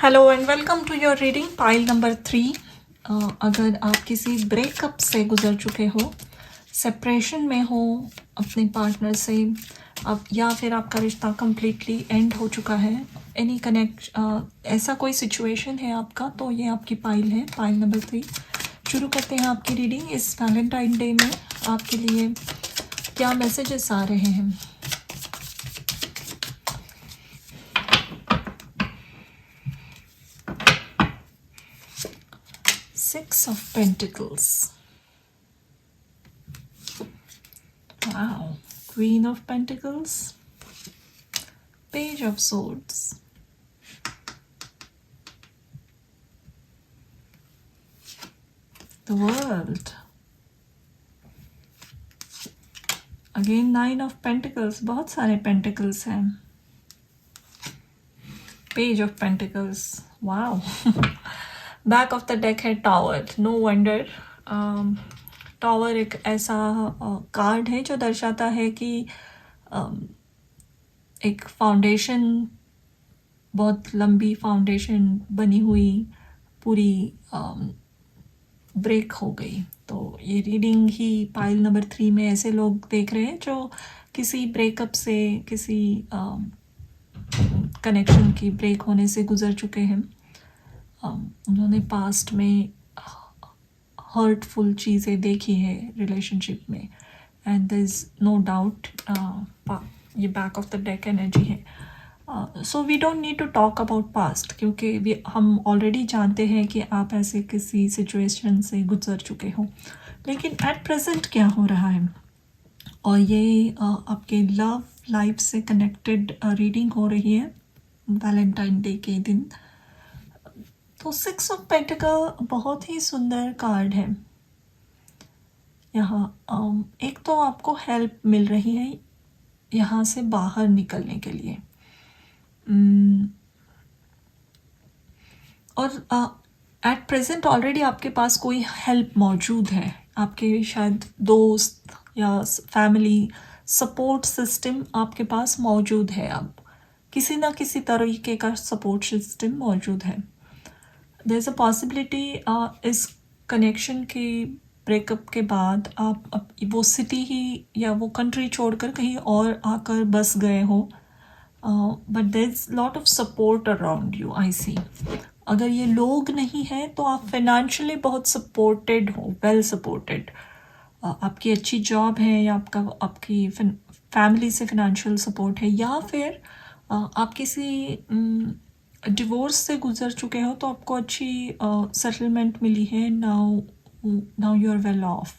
S1: Hello and welcome to your reading pile number 3. अगर आप किसी breakup से गुजर चुके हो, separation में हो अपने पार्टनर से, अब या फिर आपका रिश्ता कम्प्लीटली एंड हो चुका है, एनी कनेक्ट ऐसा कोई सिचुएशन है आपका, तो ये आपकी पाइल है, पाइल नंबर 3. शुरू करते हैं आपकी रीडिंग. इस वैलेंटाइन डे में आपके लिए क्या मैसेजेस आ रहे हैं. Six of Pentacles. Wow. Queen of Pentacles. Page of Swords. The World. Again Nine of Pentacles. बहुत सारे Pentacles हैं. Page of Pentacles. Wow. Back of the deck है टावर. No wonder. टावर एक ऐसा कार्ड है जो दर्शाता है कि एक फाउंडेशन, बहुत लंबी फाउंडेशन बनी हुई पूरी ब्रेक हो गई. तो ये रीडिंग ही पाइल नंबर 3 में ऐसे लोग देख रहे हैं जो किसी ब्रेकअप से, किसी कनेक्शन की ब्रेक होने से गुजर चुके हैं. उन्होंने पास्ट में हर्टफुल चीज़ें देखी है रिलेशनशिप में, and there is no doubt ये back of the deck energy है. So we don't need to talk about past, क्योंकि हम ऑलरेडी जानते हैं कि आप ऐसे किसी सिचुएशन से गुजर चुके हो. लेकिन एट प्रेजेंट क्या हो रहा है, और ये आपके लव लाइफ से कनेक्टेड रीडिंग हो रही है वैलेंटाइन डे के दिन. तो 6 ऑफ पेंटिकल बहुत ही सुंदर कार्ड है. यहाँ एक तो आपको हेल्प मिल रही है यहाँ से बाहर निकलने के लिए, और एट प्रेजेंट ऑलरेडी आपके पास कोई हेल्प मौजूद है. आपके शायद दोस्त या फैमिली सपोर्ट सिस्टम आपके पास मौजूद है. अब किसी ना किसी तरीके का सपोर्ट सिस्टम मौजूद है. देयर इज़ अ पॉसिबिलिटी इस कनेक्शन के ब्रेकअप के बाद आप वो सिटी ही या वो कंट्री छोड़कर कहीं और आकर बस गए हो, but there is lot of support around you, I see. अगर ये लोग नहीं हैं तो आप फाइनेंशियली बहुत सपोर्टेड हो, वेल सपोर्टेड. आपकी अच्छी जॉब है, या आपकी फैमिली से फाइनेंशियल सपोर्ट है, या फिर आप किसी डिवोर्स से गुजर चुके हो तो आपको अच्छी सेटलमेंट मिली है. Now you are well off,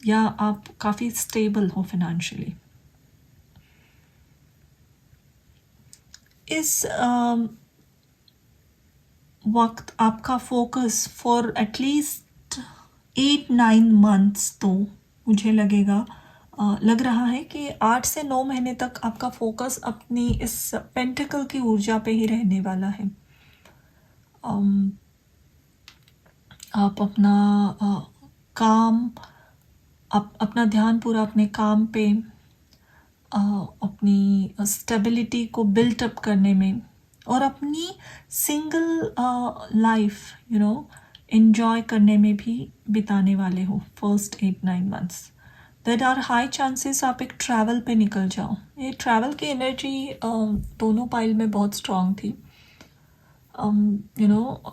S1: या आप काफ़ी स्टेबल हो फाइनेंशियली. इस वक्त आपका फोकस फॉर एटलीस्ट 8-9 मंथ्स, तो मुझे लग रहा है कि 8 से 9 महीने तक आपका फोकस अपनी इस पेंटिकल की ऊर्जा पे ही रहने वाला है. आप अपना ध्यान पूरा अपने काम पे, अपनी स्टेबिलिटी को बिल्ट अप करने में, और अपनी सिंगल लाइफ एंजॉय करने में भी बिताने वाले हो first 8-9 months. There are high chances आप एक ट्रैवल पे निकल जाओ. ये ट्रैवल की एनर्जी दोनों पाइल में बहुत स्ट्रांग थी.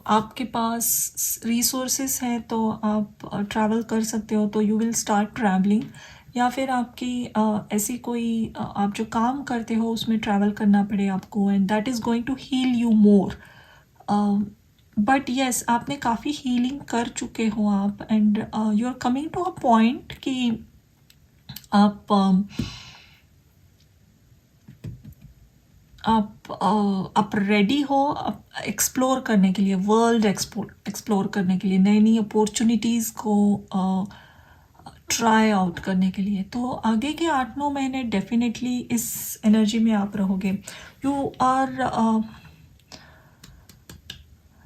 S1: आपके पास रिसोर्सेस हैं तो आप ट्रैवल कर सकते हो, तो यू विल स्टार्ट ट्रैवलिंग. या फिर आपकी ऐसी कोई आप जो काम करते हो उसमें ट्रैवल करना पड़े आपको, and that is going to heal you more. But yes, आपने काफ़ी हीलिंग कर चुके हो आप, and you are coming to a point कि आप आप रेडी हो एक्सप्लोर करने के लिए, वर्ल्ड एक्सप्लोर करने के लिए, नई नई अपॉर्चुनिटीज़ को ट्राई आउट करने के लिए। तो आगे के 8-9 महीने डेफिनेटली इस एनर्जी में आप रहोगे।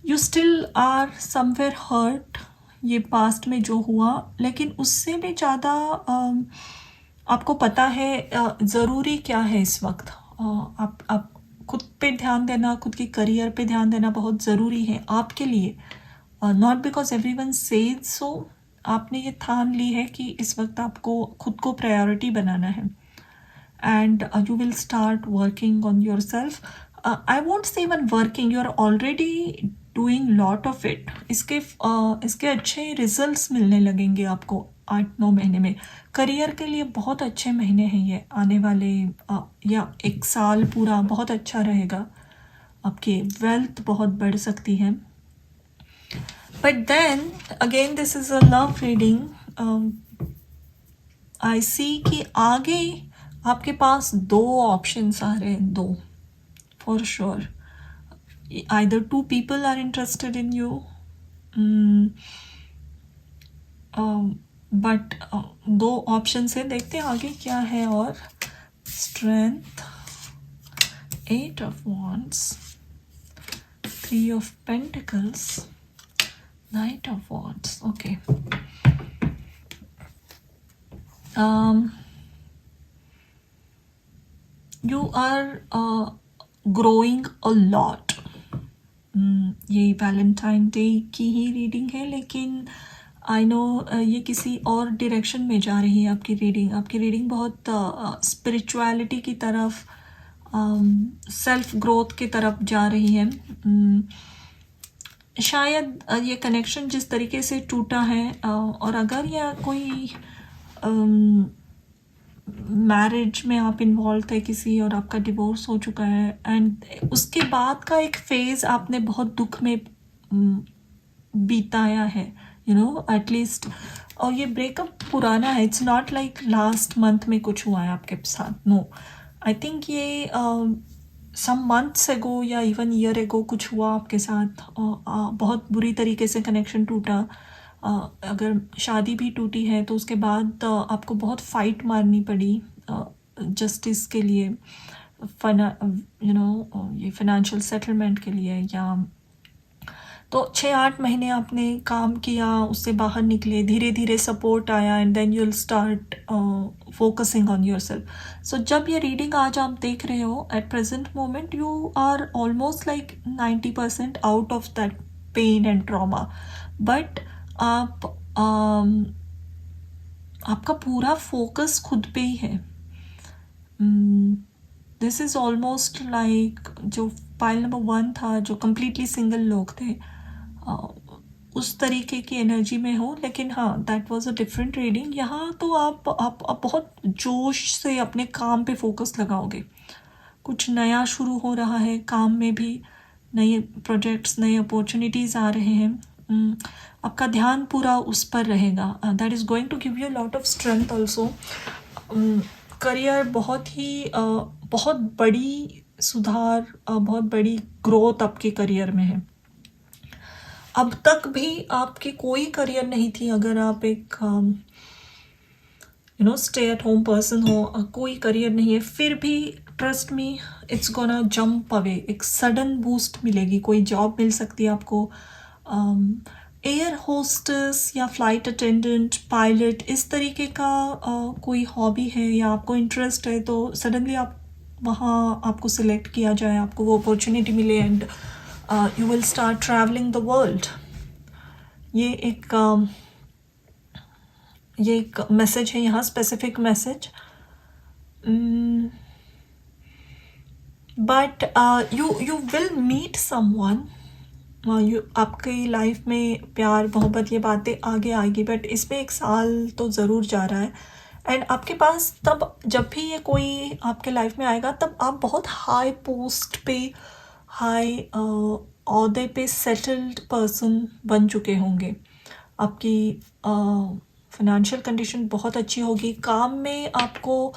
S1: You still are somewhere hurt, ये पास्ट में जो हुआ, लेकिन उससे भी ज़्यादा आपको पता है ज़रूरी क्या है इस वक्त। आप खुद पे ध्यान देना, खुद के करियर पे ध्यान देना बहुत ज़रूरी है आपके लिए। Not because everyone says so, आपने ये ठान ली है कि इस वक्त आपको खुद को प्रायोरिटी बनाना है, and you will start working on yourself. I won't say even working, you are already doing lot of it. इसके अच्छे रिजल्ट्स मिलने लगेंगे आपको 8-9 महीने में। करियर के लिए बहुत अच्छे महीने हैं ये आने वाले, या 1 साल पूरा बहुत अच्छा रहेगा। आपकी वेल्थ बहुत बढ़ सकती है। But then again this is a love reading. I see कि आगे आपके पास 2 ऑप्शंस आ रहे हैं, 2 for sure. Either 2 people are interested in you, but 2 option है, देखते हैं आगे क्या है। और strength, 8 of wands, 3 of pentacles, knight of wands. Okay, you are growing a lot. ये वैलेंटाइन डे की ही रीडिंग है, लेकिन आई नो ये किसी और डायरेक्शन में जा रही है आपकी रीडिंग बहुत स्पिरिचुअलिटी की तरफ, सेल्फ ग्रोथ की तरफ जा रही है। शायद ये कनेक्शन जिस तरीके से टूटा है, और अगर यह कोई मैरिज में आप इन्वॉल्व थे किसी और आपका डिवोर्स हो चुका है, एंड उसके बाद का एक फेज़ आपने बहुत दुख में बिताया है, एटलीस्ट। और ये ब्रेकअप पुराना है, it's not like last month में कुछ हुआ है आपके साथ, नो। आई थिंक ये सम मंथ्स एगो या इवन ईयर एगो कुछ हुआ आपके साथ, बहुत बुरी तरीके से कनेक्शन टूटा। अगर शादी भी टूटी है तो उसके बाद आपको बहुत फाइट मारनी पड़ी जस्टिस के लिए, ये फाइनेंशियल सेटलमेंट के लिए, या तो 6-8 महीने आपने काम किया, उससे बाहर निकले, धीरे धीरे सपोर्ट आया, and then you will start focusing on yourself. So जब ये रीडिंग आज आप देख रहे हो, at present moment you are almost like 90% out of that pain and trauma, but आपका पूरा फोकस खुद पे ही है। दिस इज़ ऑलमोस्ट लाइक जो पाइल नंबर 1 था, जो कम्प्लीटली सिंगल लोग थे, उस तरीके की एनर्जी में हो। लेकिन हाँ, that was a different reading. यहाँ तो आप बहुत जोश से अपने काम पे फोकस लगाओगे। कुछ नया शुरू हो रहा है काम में भी, नए प्रोजेक्ट्स, नए अपॉर्चुनिटीज़ आ रहे हैं। आपका ध्यान पूरा उस पर रहेगा। That is going to give you lot of strength also. Career बहुत बड़ी सुधार, बहुत बड़ी ग्रोथ आपके करियर में है। अब तक भी आपकी कोई करियर नहीं थी, अगर आप एक स्टे एट होम पर्सन हो, कोई करियर नहीं है, फिर भी trust me, it's gonna jump away. एक सडन बूस्ट मिलेगी, कोई जॉब मिल सकती है आपको, एयर होस्टेस या फ्लाइट अटेंडेंट, पायलट, इस तरीके का कोई हॉबी है या आपको इंटरेस्ट है, तो सडनली आप वहाँ आपको सिलेक्ट किया जाए, आपको वो अपॉर्चुनिटी मिले, and you will start travelling the world. ये एक मैसेज है यहाँ, specific message. But you will meet someone, आपकी लाइफ में प्यार मोहब्बत ये बातें आगे आएगी, बट इसमें 1 साल तो ज़रूर जा रहा है। एंड आपके पास तब, जब भी ये कोई आपके लाइफ में आएगा, तब आप बहुत हाई पोस्ट पे, हाई ओहदे पे सेटल्ड पर्सन बन चुके होंगे। आपकी फाइनेंशियल कंडीशन बहुत अच्छी होगी, काम में आपको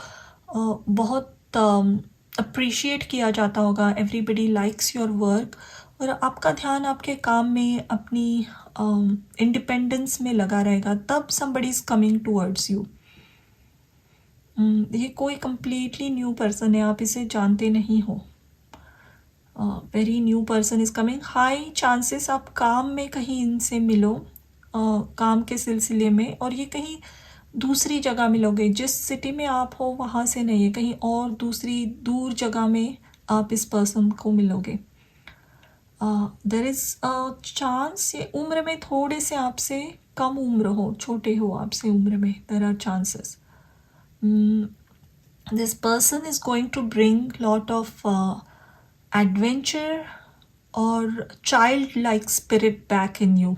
S1: बहुत अप्रिशिएट किया जाता होगा, एवरीबडी लाइक्स योर वर्क, और आपका ध्यान आपके काम में, अपनी इंडिपेंडेंस में लगा रहेगा, तब somebody is coming towards you. ये कोई कंप्लीटली न्यू पर्सन है, आप इसे जानते नहीं हो। Very new person is coming. High chances आप काम में कहीं इनसे मिलो, काम के सिलसिले में, और ये कहीं दूसरी जगह मिलोगे। जिस सिटी में आप हो वहाँ से नहीं है, कहीं और दूसरी दूर जगह में आप इस पर्सन को मिलोगे। देर इज़ अ चांस ये उम्र में थोड़े से आपसे कम उम्र हो, छोटे हो आपसे उम्र में, there are chances. This person is going to bring lot of adventure और child like spirit back in you.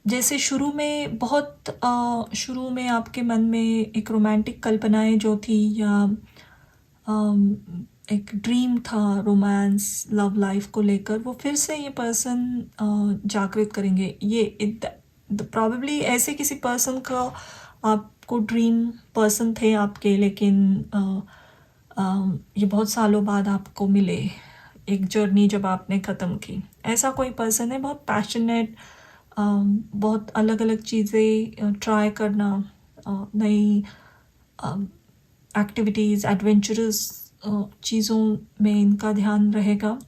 S1: जैसे शुरू में आपके मन में एक रोमांटिक कल्पनाएं जो थी, या एक ड्रीम था रोमांस लव लाइफ को लेकर, वो फिर से ये पर्सन जागृत करेंगे। ये प्रॉबेबली ऐसे किसी पर्सन का आपको ड्रीम पर्सन थे आपके, लेकिन ये बहुत सालों बाद आपको मिले, एक जर्नी जब आपने ख़त्म की। ऐसा कोई पर्सन है, बहुत पैशनेट, बहुत अलग अलग चीज़ें ट्राई करना, नई एक्टिविटीज़, एडवेंचरस चीज़ों में इनका ध्यान रहेगा।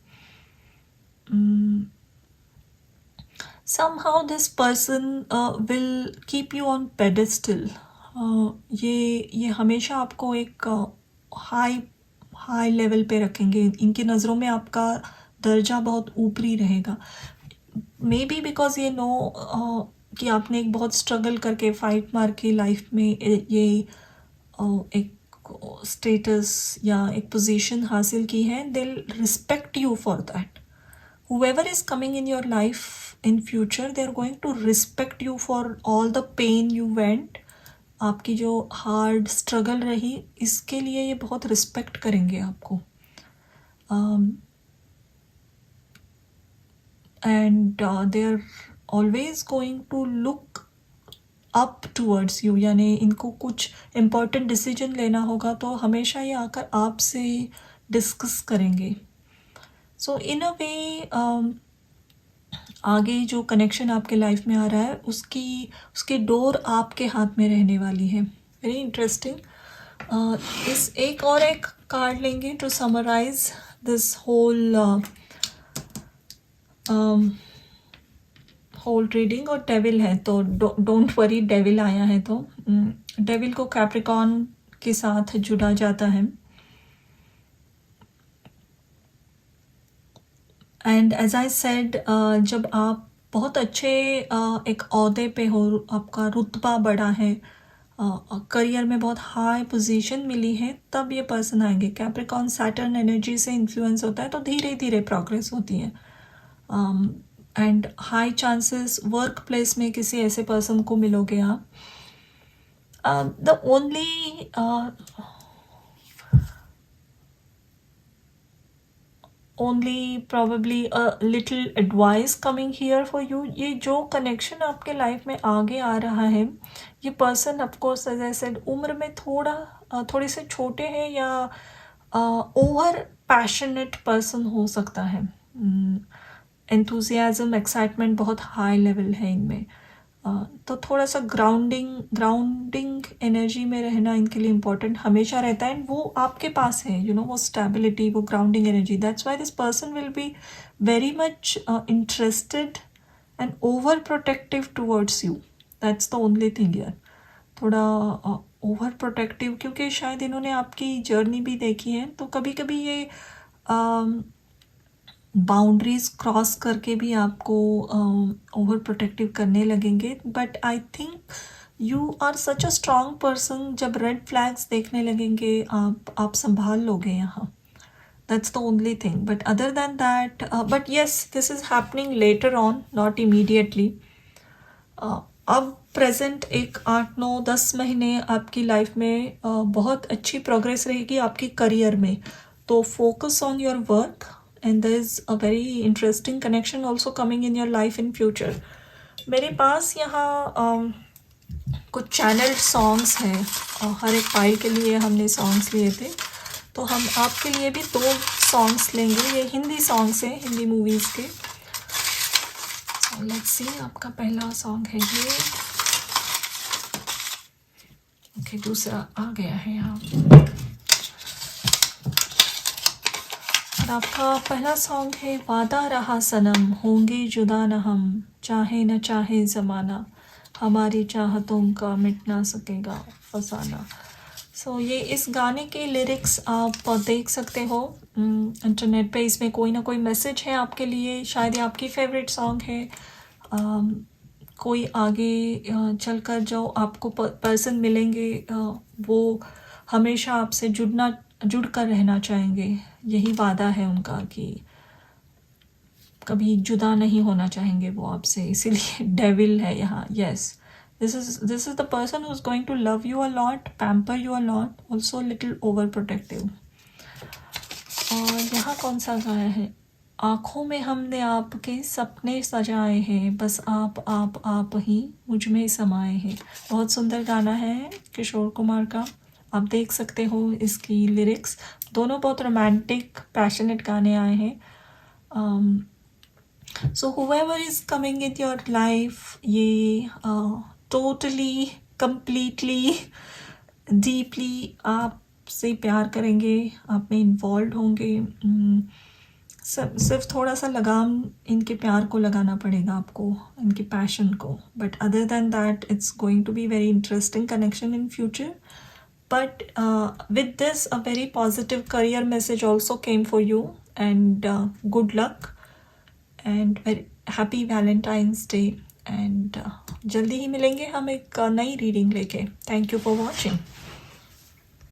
S1: somehow this person will keep you on pedestal। ये हमेशा आपको एक हाई लेवल पे रखेंगे। इनकी नज़रों में आपका दर्जा बहुत ऊपरी रहेगा। मे बी बिकॉज ये नो कि आपने एक बहुत स्ट्रगल करके, फाइट मार के लाइफ में ये एक स्टेटस या एक पोजीशन हासिल की है। They respect you for that. whoever is coming in your life in future, they are going to respect you for all the pain you went। आपकी जो हार्ड स्ट्रगल रही, इसके लिए ये बहुत रिस्पेक्ट करेंगे आपको। And they are always going to look up towards you, यानी इनको कुछ इम्पॉर्टेंट डिसीजन लेना होगा तो हमेशा ये आकर आपसे डिस्कस करेंगे। सो इन अ वे आगे जो कनेक्शन आपके लाइफ में आ रहा है, उसकी डोर आपके हाथ में रहने वाली है। Very interesting. इस एक कार्ड लेंगे to summarise this whole reading. और डेविल है तो डोंट वरी, डेविल आया है तो डेविल को कैप्रिकॉर्न के साथ जुड़ा जाता है। एंड एज आई सेड, जब आप बहुत अच्छे एक ओहदे पे हो, आपका रुतबा बड़ा है, करियर में बहुत हाई पोजीशन मिली है, तब ये पर्सन आएंगे। कैप्रिकॉर्न सैटर्न एनर्जी से इन्फ्लुएंस होता है, तो धीरे धीरे प्रोग्रेस होती है। And high chances work place में किसी ऐसे पर्सन को मिलोगे आप। The only probably a little advice coming here for you। ये जो कनेक्शन आपके लाइफ में आगे आ रहा है, ये person of course as I said उम्र में थोड़े से छोटे हैं, या ओवर पैशनेट पर्सन हो सकता है। एंथुजियाज्म, एक्साइटमेंट बहुत हाई लेवल है इनमें। तो थोड़ा सा ग्राउंडिंग एनर्जी में रहना इनके लिए इम्पोर्टेंट हमेशा रहता है। वो आपके पास है, वो स्टेबिलिटी, वो grounding energy. That's why this person will be very much interested and over protective towards you. That's the only thing यार, थोड़ा ओवर प्रोटेक्टिव, क्योंकि शायद इन्होंने आपकी जर्नी भी देखी है, तो कभी कभी ये बाउंड्रीज क्रॉस करके भी आपको ओवर प्रोटेक्टिव करने लगेंगे। But I think you are such a strong person, जब रेड फ्लैग्स देखने लगेंगे आप संभाल लोगे यहाँ। That's the only thing. But other than that, but yes, this is happening later on, not immediately. अब प्रेजेंट एक 8-9-10 महीने आपकी लाइफ में बहुत अच्छी प्रोग्रेस रहेगी आपकी करियर में। तो focus on your work, and there is a very interesting connection also coming in your life in future। मेरे पास यहाँ कुछ चैनल्ड सॉन्ग्स हैं, हर एक पाइल के लिए हमने सॉन्ग्स लिए थे। तो हम आपके लिए भी 2 सॉन्ग्स लेंगे, ये हिंदी सॉन्ग्स हैं, हिंदी मूवीज़ के। लेट्स सी, आपका पहला सॉन्ग है ये। ओके, दूसरा आ गया है यहाँ। और आपका पहला सॉन्ग है वादा रहा सनम, होंगे जुदा न हम, चाहे न चाहे ज़माना, हमारी चाहतों का मिट ना सकेगा फसाना। सो ये इस गाने के लिरिक्स आप देख सकते हो इंटरनेट पे। इसमें कोई ना कोई मैसेज है आपके लिए, शायद ये आपकी फेवरेट सॉन्ग है। कोई आगे चलकर जो आपको पर्सन मिलेंगे वो हमेशा आपसे जुड़ कर रहना चाहेंगे, यही वादा है उनका कि कभी जुदा नहीं होना चाहेंगे वो आपसे, इसीलिए डेविल है यहाँ। Yes, this is the person who's going to love you a lot, pamper you a lot, also little overprotective। और यहाँ कौन सा गाया है, आँखों में हमने आपके सपने सजाए हैं, बस आप ही मुझ में समाए हैं। बहुत सुंदर गाना है किशोर कुमार का, आप देख सकते हो इसकी लिरिक्स। दोनों बहुत रोमांटिक पैशनेट गाने आए हैं। सो whoever is coming in your life, ये टोटली कंप्लीटली डीपली आपसे प्यार करेंगे, आप में इन्वॉल्व होंगे। सिर्फ थोड़ा सा लगाम इनके प्यार को लगाना पड़ेगा आपको, इनके पैशन को, but other than that it's going to be very interesting connection in future. But with this, a very positive career message also came for you, and good luck and very happy Valentine's Day, and जल्दी ही मिलेंगे हम एक नई reading लेके। Thank you for watching.